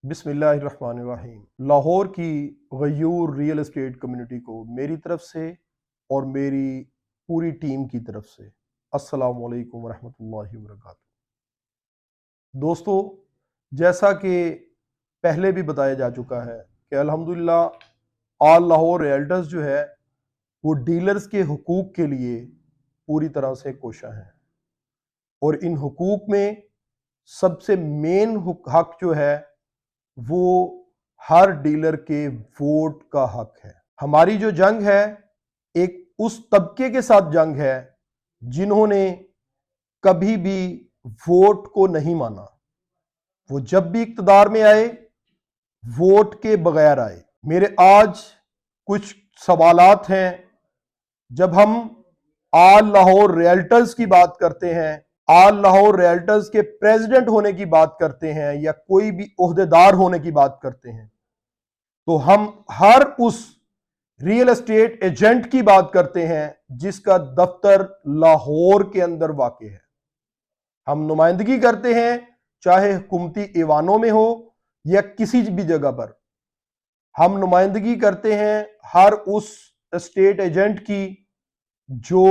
बिस्मिल्लाहिर्रहमानिर्रहीम। लाहौर की Gayur real estate community को मेरी तरफ से और मेरी पूरी टीम की तरफ से अस्सलाम वालेकुम रहमतुल्लाहि व बरकातुहू। दोस्तों, जैसा कि पहले भी बताया जा चुका है कि अल्हम्दुलिल्लाह आल लाहौर रियल्टर्स जो है वो डीलर्स के हुकूक के लिए पूरी तरह से कोशा है और इन हुकूक में सबसे मेन हक जो है वो हर डीलर के वोट का हक है। हमारी जो जंग है एक उस तबके के साथ जंग है जिन्होंने कभी भी वोट को नहीं माना। वो जब भी इक्तदार में आए वोट के बगैर आए। मेरे आज कुछ सवालात हैं। जब हम आल लाहौर रियल्टर्स की बात करते हैं, आल लाहौर रियल्टर्स के प्रेसिडेंट होने की बात करते हैं या कोई भी ओहदेदार होने की बात करते हैं, तो हम हर उस रियल एस्टेट एजेंट की बात करते हैं जिसका दफ्तर लाहौर के अंदर वाक़ है। हम नुमाइंदगी करते हैं चाहे हुकूमती ईवानों में हो या किसी भी जगह पर। हम नुमाइंदगी करते हैं हर उस एस्टेट एजेंट की जो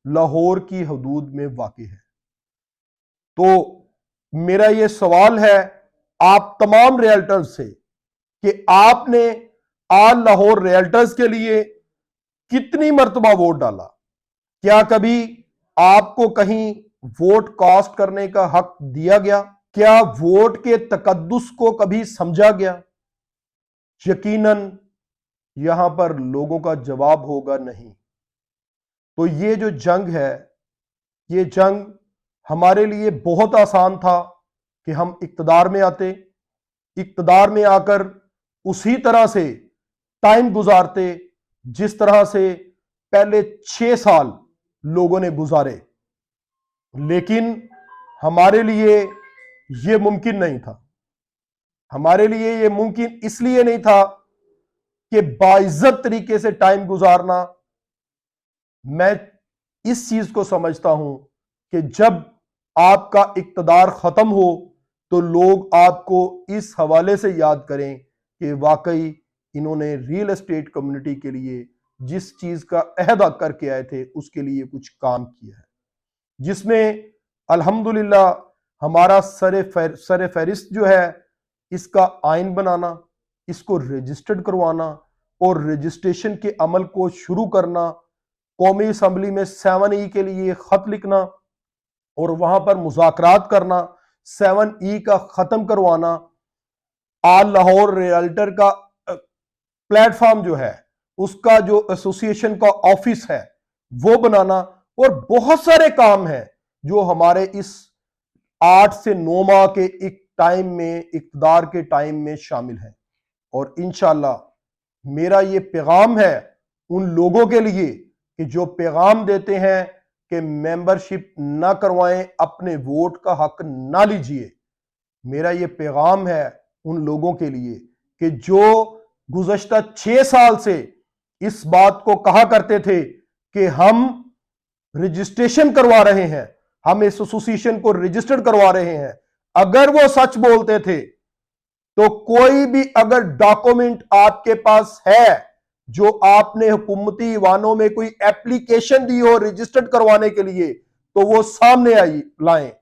लाहौर की हदूद में वाक़ है। तो मेरा ये सवाल है आप तमाम रियल्टर्स से कि आपने आल लाहौर रियल्टर्स के लिए कितनी मर्तबा वोट डाला? क्या कभी आपको कहीं वोट कास्ट करने का हक दिया गया? क्या वोट के तकद्दुस को कभी समझा गया? यकीनन यहां पर लोगों का जवाब होगा नहीं। तो ये जो जंग है, ये जंग हमारे लिए बहुत आसान था कि हम इक्तदार में आते, इक्तदार में आकर उसी तरह से टाइम गुजारते जिस तरह से पहले 6 साल लोगों ने गुजारे। लेकिन हमारे लिए यह मुमकिन नहीं था। हमारे लिए यह मुमकिन इसलिए नहीं था कि बाइज्जत तरीके से टाइम गुजारना। मैं इस चीज को समझता हूं कि जब आपका इक्तदार खत्म हो तो लोग आपको इस हवाले से याद करें कि वाकई इन्होंने रियल एस्टेट कम्युनिटी के लिए जिस चीज का अहदा करके आए थे उसके लिए कुछ काम किया है, जिसमें अल्हम्दुलिल्लाह हमारा सरे फहरिस्त जो है इसका आइन बनाना, इसको रजिस्टर्ड करवाना और रजिस्ट्रेशन के अमल को शुरू करना, कौमी असम्बली में 7E के लिए खत लिखना और वहां पर मुज़ाकरात करना, 7E का खत्म करवाना, आल लाहौर रियल्टर का प्लेटफॉर्म जो है उसका जो एसोसिएशन का ऑफिस है वो बनाना और बहुत सारे काम हैं जो हमारे इस 8 से 9 माह के एक टाइम में, इक़्तिदार के टाइम में शामिल है। और इंशाअल्लाह मेरा ये पैगाम है उन लोगों के लिए कि जो पैगाम देते हैं कि मेंबरशिप ना करवाएं, अपने वोट का हक ना लीजिए। मेरा ये पैगाम है उन लोगों के लिए कि जो गुज़श्ता 6 साल से इस बात को कहा करते थे कि हम रजिस्ट्रेशन करवा रहे हैं, हम इस एसोसिएशन को रजिस्टर्ड करवा रहे हैं, अगर वो सच बोलते थे तो कोई भी अगर डॉक्यूमेंट आपके पास है जो आपने हुकूमती ईवानों में कोई एप्लीकेशन दी हो रजिस्टर्ड करवाने के लिए तो वो सामने लाएं।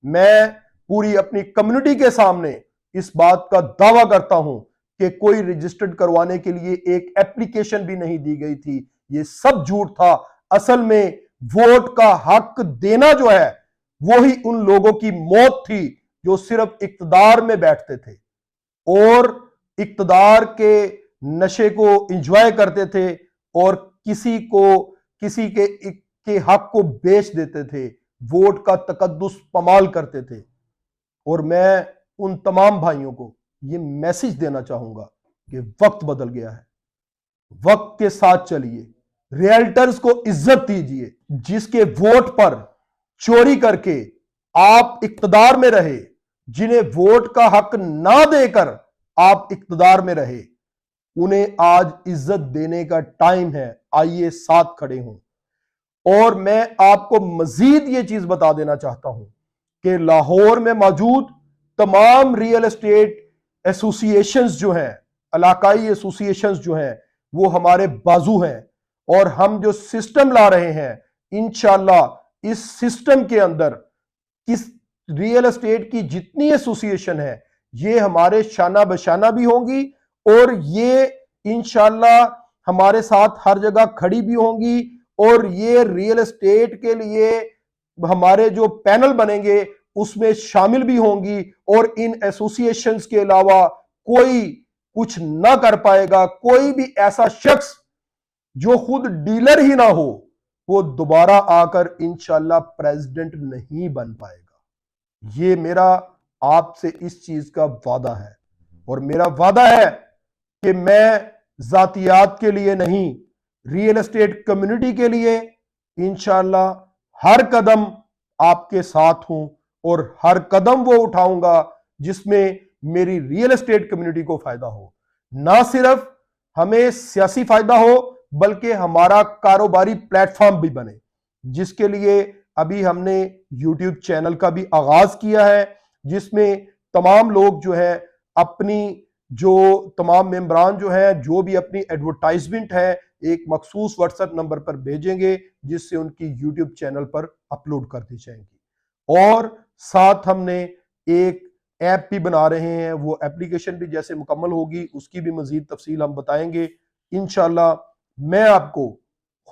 मैं पूरी अपनी कम्युनिटी के सामने इस बात का दावा करता हूं कि कोई रजिस्टर्ड करवाने के लिए एक एप्लीकेशन भी नहीं दी गई थी। ये सब झूठ था। असल में वोट का हक देना जो है वो ही उन लोगों की मौत थी जो सिर्फ इक्तदार में बैठते थे और इक्तदार के नशे को एंजॉय करते थे और किसी के हक को बेच देते थे, वोट का तकद्दुस पमाल करते थे। और मैं उन तमाम भाइयों को ये मैसेज देना चाहूंगा कि वक्त बदल गया है, वक्त के साथ चलिए, रियल्टर्स को इज्जत दीजिए। जिसके वोट पर चोरी करके आप इक्तदार में रहे, जिन्हें वोट का हक ना देकर आप इक्तदार में रहे, उन्हें आज इज्जत देने का टाइम है। आइए साथ खड़े हों। और मैं आपको मजीद ये चीज बता देना चाहता हूं कि लाहौर में मौजूद तमाम रियल एस्टेट एसोसिएशंस जो हैं, इलाकाई एसोसिएशंस जो हैं, वो हमारे बाजू हैं। और हम जो सिस्टम ला रहे हैं, इंशाल्लाह इस सिस्टम के अंदर किस रियल एस्टेट की जितनी एसोसिएशन है, ये हमारे शाना बशाना भी होंगी और ये इंशाल्लाह हमारे साथ हर जगह खड़ी भी होंगी। और ये रियल एस्टेट के लिए हमारे जो पैनल बनेंगे उसमें शामिल भी होंगी। और इन एसोसिएशंस के अलावा कोई कुछ ना कर पाएगा। कोई भी ऐसा शख्स जो खुद डीलर ही ना हो, वो दोबारा आकर इंशाल्लाह प्रेसिडेंट नहीं बन पाएगा। ये मेरा आपसे इस चीज का वादा है। और मेरा वादा है कि मैं जातियात के लिए नहीं, रियल एस्टेट कम्युनिटी के लिए इंशाल्लाह हर कदम आपके साथ हूं और हर कदम वो उठाऊंगा जिसमें मेरी रियल एस्टेट कम्युनिटी को फायदा हो। ना सिर्फ हमें सियासी फायदा हो, बल्कि हमारा कारोबारी प्लेटफॉर्म भी बने, जिसके लिए अभी हमने यूट्यूब चैनल का भी आगाज किया है, जिसमें तमाम लोग जो है अपनी जो तमाम मेंबरान जो है जो भी अपनी एडवर्टाइजमेंट है एक मखसूस व्हाट्सएप नंबर पर भेजेंगे, जिससे उनकी यूट्यूब चैनल पर अपलोड कर दी जाएंगी। और साथ हमने एक ऐप भी बना रहे हैं, वो एप्लीकेशन भी जैसे मुकम्मल होगी उसकी भी मजीद तफसील हम बताएंगे इंशाल्लाह। मैं आपको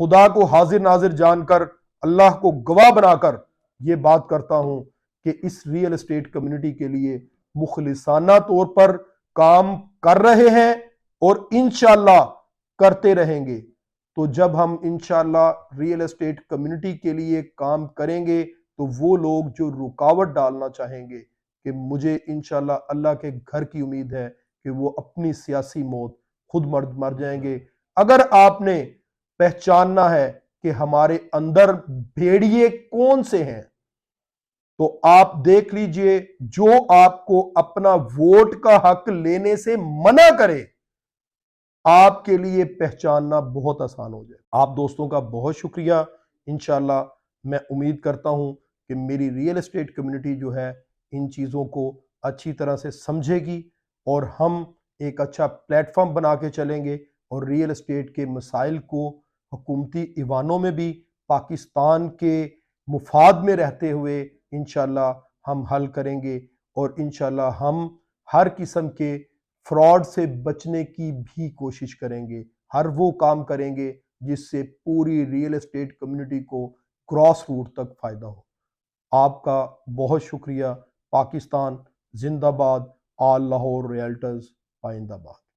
खुदा को हाजिर नाजिर जानकर, अल्लाह को गवाह बनाकर ये बात करता हूं कि इस रियल एस्टेट कम्युनिटी के लिए मुखलिसाना तौर पर काम कर रहे हैं और इंशाल्लाह करते रहेंगे। तो जब हम इंशाल्लाह रियल एस्टेट कम्युनिटी के लिए काम करेंगे, तो वो लोग जो रुकावट डालना चाहेंगे कि मुझे इंशाल्लाह अल्लाह के घर की उम्मीद है कि वो अपनी सियासी मौत खुद मर जाएंगे। अगर आपने पहचानना है कि हमारे अंदर भेड़िए कौन से हैं, तो आप देख लीजिए जो आपको अपना वोट का हक लेने से मना करे, आपके लिए पहचानना बहुत आसान हो जाए। आप दोस्तों का बहुत शुक्रिया। इंशाल्लाह मैं उम्मीद करता हूं कि मेरी रियल एस्टेट कम्युनिटी जो है इन चीज़ों को अच्छी तरह से समझेगी और हम एक अच्छा प्लेटफॉर्म बना के चलेंगे और रियल एस्टेट के मसाइल को हुकूमती ईवानों में भी पाकिस्तान के मुफाद में रहते हुए इंशाल्लाह हम हल करेंगे। और इंशाल्लाह हम हर किस्म के फ्रॉड से बचने की भी कोशिश करेंगे। हर वो काम करेंगे जिससे पूरी रियल एस्टेट कम्युनिटी को क्रॉस रूट तक फायदा हो। आपका बहुत शुक्रिया। पाकिस्तान जिंदाबाद। All Lahore realtors पाइंदाबाद।